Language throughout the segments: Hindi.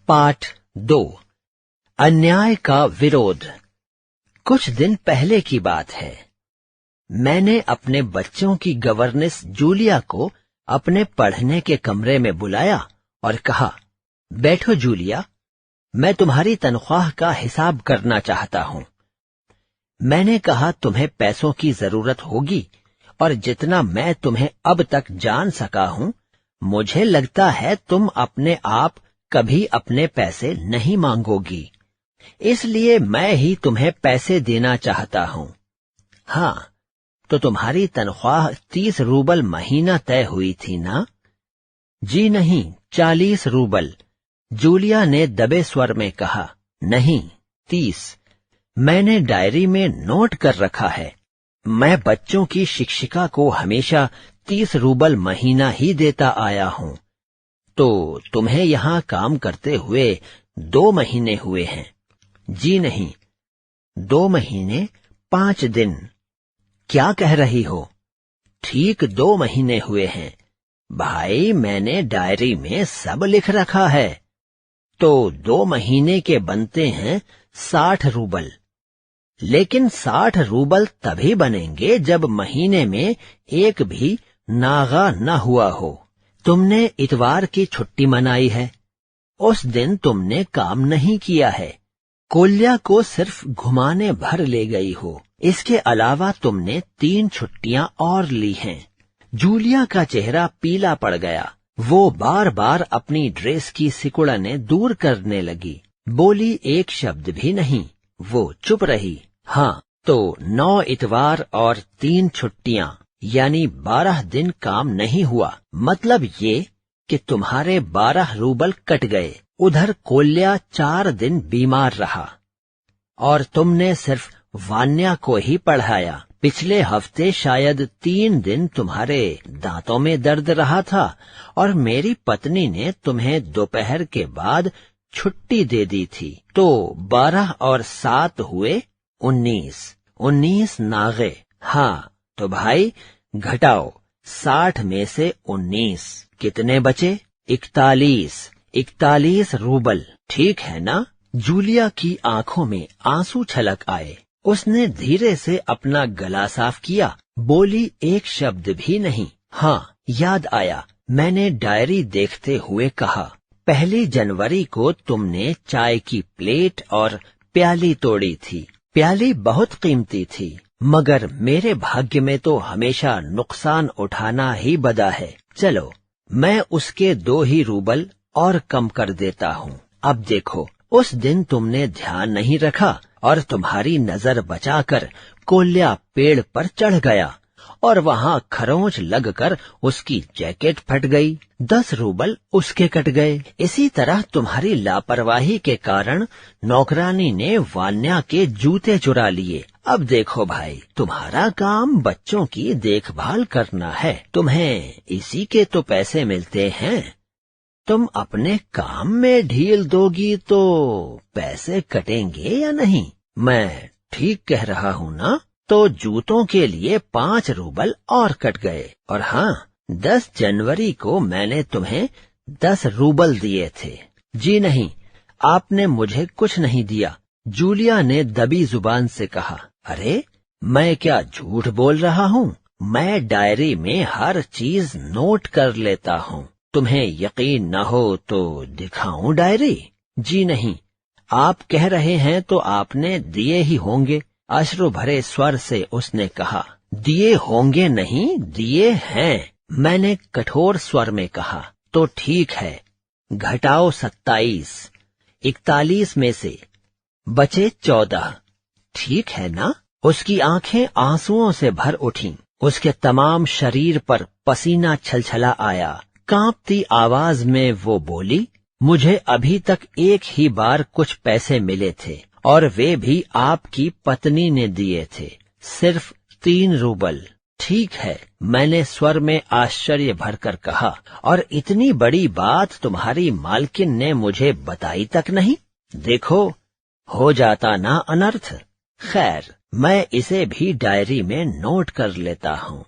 पाठ 2 अन्याय का विरोध। कुछ दिन पहले की बात है। मैंने अपने बच्चों की गवर्नेस जूलिया को अपने पढ़ने के कमरे में बुलाया और कहा, बैठो जूलिया, मैं तुम्हारी तनख्वाह का हिसाब करना चाहता हूं। मैंने कहा, तुम्हें पैसों की जरूरत होगी और जितना मैं तुम्हें अब तक जान सका हूं, मुझे लगता है तुम अपने आप कभी अपने पैसे नहीं मांगोगी, इसलिए मैं ही तुम्हें पैसे देना चाहता हूं। हाँ, तो तुम्हारी तनख्वाह 30 रूबल महीना तय हुई थी ना? जी नहीं, 40 रूबल। जूलिया ने दबे स्वर में कहा, नहीं, 30। मैंने डायरी में नोट कर रखा है। मैं बच्चों की शिक्षिका को हमेशा 30 रूबल महीना ही देता आया हूं। तो तुम्हें यहाँ काम करते हुए 2 महीने हुए हैं। जी नहीं, 2 महीने 5 दिन। क्या कह रही हो? ठीक 2 महीने हुए हैं भाई, मैंने डायरी में सब लिख रखा है। तो 2 महीने के बनते हैं 60 रूबल। लेकिन 60 रूबल तभी बनेंगे जब महीने में एक भी नागा न हुआ हो। तुमने इतवार की छुट्टी मनाई है, उस दिन तुमने काम नहीं किया है। कोल्या को सिर्फ घुमाने भर ले गई हो। इसके अलावा तुमने 3 छुट्टियां और ली हैं। जूलिया का चेहरा पीला पड़ गया। वो बार बार अपनी ड्रेस की सिकुड़ने दूर करने लगी। बोली एक शब्द भी नहीं। वो चुप रही। हाँ, तो 9 इतवार और 3 छुट्टियां, यानी 12 दिन काम नहीं हुआ। मतलब ये कि तुम्हारे 12 रूबल कट गए। उधर कोल्या 4 दिन बीमार रहा और तुमने सिर्फ वान्या को ही पढ़ाया। पिछले हफ्ते शायद 3 दिन तुम्हारे दांतों में दर्द रहा था और मेरी पत्नी ने तुम्हें दोपहर के बाद छुट्टी दे दी थी। तो 12 और 7 हुए 19 नागे। हाँ, तो भाई घटाओ, 60 में से 19 कितने बचे? 41 रूबल। ठीक है ना? जूलिया की आंखों में आंसू छलक आए। उसने धीरे से अपना गला साफ किया। बोली एक शब्द भी नहीं। हाँ, याद आया, मैंने डायरी देखते हुए कहा, 1 जनवरी को तुमने चाय की प्लेट और प्याली तोड़ी थी। प्याली बहुत कीमती थी, मगर मेरे भाग्य में तो हमेशा नुकसान उठाना ही बदा है। चलो, मैं उसके 2 ही रूबल और कम कर देता हूँ। अब देखो, उस दिन तुमने ध्यान नहीं रखा और तुम्हारी नजर बचाकर कोल्या पेड़ पर चढ़ गया और वहाँ खरोंच लगकर उसकी जैकेट फट गई। 10 रूबल उसके कट गए। इसी तरह तुम्हारी लापरवाही के कारण नौकरानी ने वान्या के जूते चुरा लिए। अब देखो भाई, तुम्हारा काम बच्चों की देखभाल करना है। तुम्हें इसी के तो पैसे मिलते हैं। तुम अपने काम में ढील दोगी तो पैसे कटेंगे या नहीं? मैं ठीक कह रहा हूँ ना? तो जूतों के लिए 5 रूबल और कट गए। और हाँ, 10 जनवरी को मैंने तुम्हें 10 रूबल दिए थे। जी नहीं, आपने मुझे कुछ नहीं दिया। जूलिया ने दबी जुबान से कहा, अरे मैं क्या झूठ बोल रहा हूँ? मैं डायरी में हर चीज नोट कर लेता हूँ। तुम्हें यकीन न हो तो दिखाऊं डायरी? जी नहीं, आप कह रहे हैं तो आपने दिए ही होंगे। अश्रु भरे स्वर से उसने कहा, दिए होंगे नहीं, दिए हैं। मैंने कठोर स्वर में कहा, तो ठीक है, घटाओ 27। 41 में से बचे 14। ठीक है ना? उसकी आंखें आंसुओं से भर उठीं। उसके तमाम शरीर पर पसीना छलछला आया। कांपती आवाज में वो बोली, मुझे अभी तक एक ही बार कुछ पैसे मिले थे और वे भी आपकी पत्नी ने दिए थे, सिर्फ 3 रूबल। ठीक है, मैंने स्वर में आश्चर्य भरकर कहा, और इतनी बड़ी बात तुम्हारी मालकिन ने मुझे बताई तक नहीं? देखो, हो जाता ना अनर्थ। खैर, मैं इसे भी डायरी में नोट कर लेता हूँ।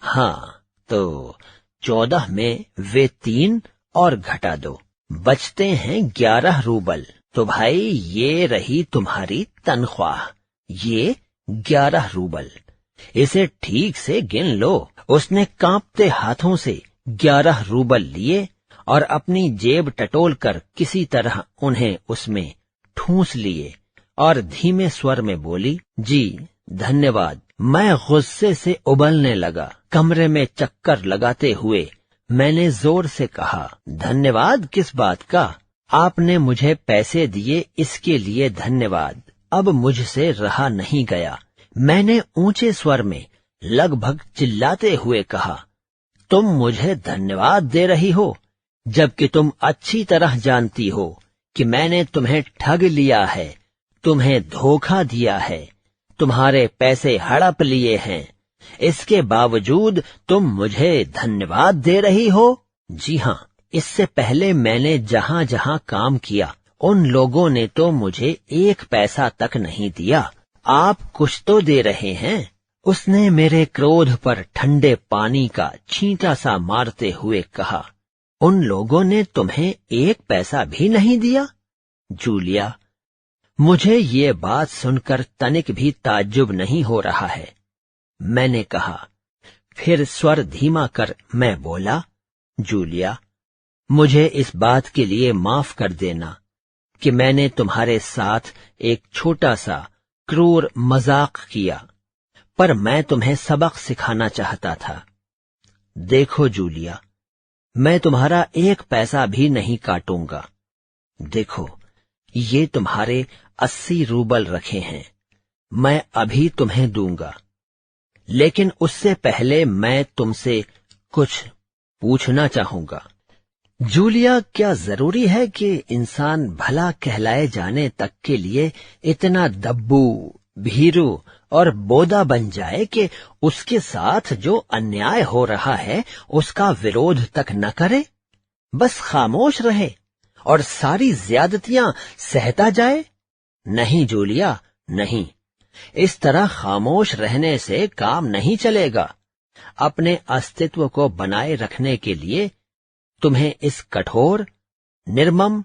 हाँ, तो 14 में वे 3 और घटा दो। बचते हैं 11 रूबल। तो भाई ये रही तुम्हारी तनख्वाह, ये 11 रूबल। इसे ठीक से गिन लो। उसने कांपते हाथों से 11 रूबल लिए और अपनी जेब टटोल कर किसी तरह उन्हें उसमें ठूंस लिए और धीमे स्वर में बोली, जी धन्यवाद। मैं गुस्से से उबलने लगा। कमरे में चक्कर लगाते हुए मैंने जोर से कहा, धन्यवाद किस बात का? आपने मुझे पैसे दिए इसके लिए धन्यवाद। अब मुझसे रहा नहीं गया। मैंने ऊंचे स्वर में लगभग चिल्लाते हुए कहा, तुम मुझे धन्यवाद दे रही हो, जबकि तुम अच्छी तरह जानती हो कि मैंने तुम्हें ठग लिया है, तुम्हें धोखा दिया है, तुम्हारे पैसे हड़प लिए हैं। इसके बावजूद तुम मुझे धन्यवाद दे रही हो? जी हाँ, इससे पहले मैंने जहाँ जहाँ काम किया उन लोगों ने तो मुझे 1 पैसा तक नहीं दिया। आप कुछ तो दे रहे हैं। उसने मेरे क्रोध पर ठंडे पानी का छींटा सा मारते हुए कहा, उन लोगों ने तुम्हें 1 पैसा भी नहीं दिया? जूलिया, मुझे ये बात सुनकर तनिक भी ताज्जुब नहीं हो रहा है। मैंने कहा। फिर स्वर धीमा कर मैं बोला, जूलिया, मुझे इस बात के लिए माफ कर देना कि मैंने तुम्हारे साथ एक छोटा सा क्रूर मजाक किया, पर मैं तुम्हें सबक सिखाना चाहता था। देखो जूलिया, मैं तुम्हारा 1 पैसा भी नहीं काटूंगा। देखो, ये तुम्हारे 80 रूबल रखे हैं, मैं अभी तुम्हें दूंगा, लेकिन उससे पहले मैं तुमसे कुछ पूछना चाहूंगा। जूलिया, क्या जरूरी है कि इंसान भला कहलाए जाने तक के लिए इतना दब्बू, भीरू और बोदा बन जाए कि उसके साथ जो अन्याय हो रहा है उसका विरोध तक न करे, बस खामोश रहे और सारी ज्यादतियां सहता जाए? नहीं जूलिया, नहीं। इस तरह खामोश रहने से काम नहीं चलेगा। अपने अस्तित्व को बनाए रखने के लिए तुम्हें इस कठोर, निर्मम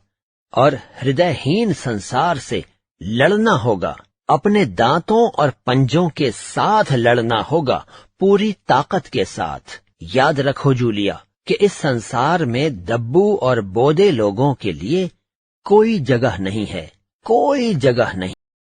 और हृदयहीन संसार से लड़ना होगा। अपने दांतों और पंजों के साथ लड़ना होगा, पूरी ताकत के साथ। याद रखो जूलिया कि इस संसार में दब्बू और बोदे लोगों के लिए कोई जगह नहीं है, कोई जगह नहीं।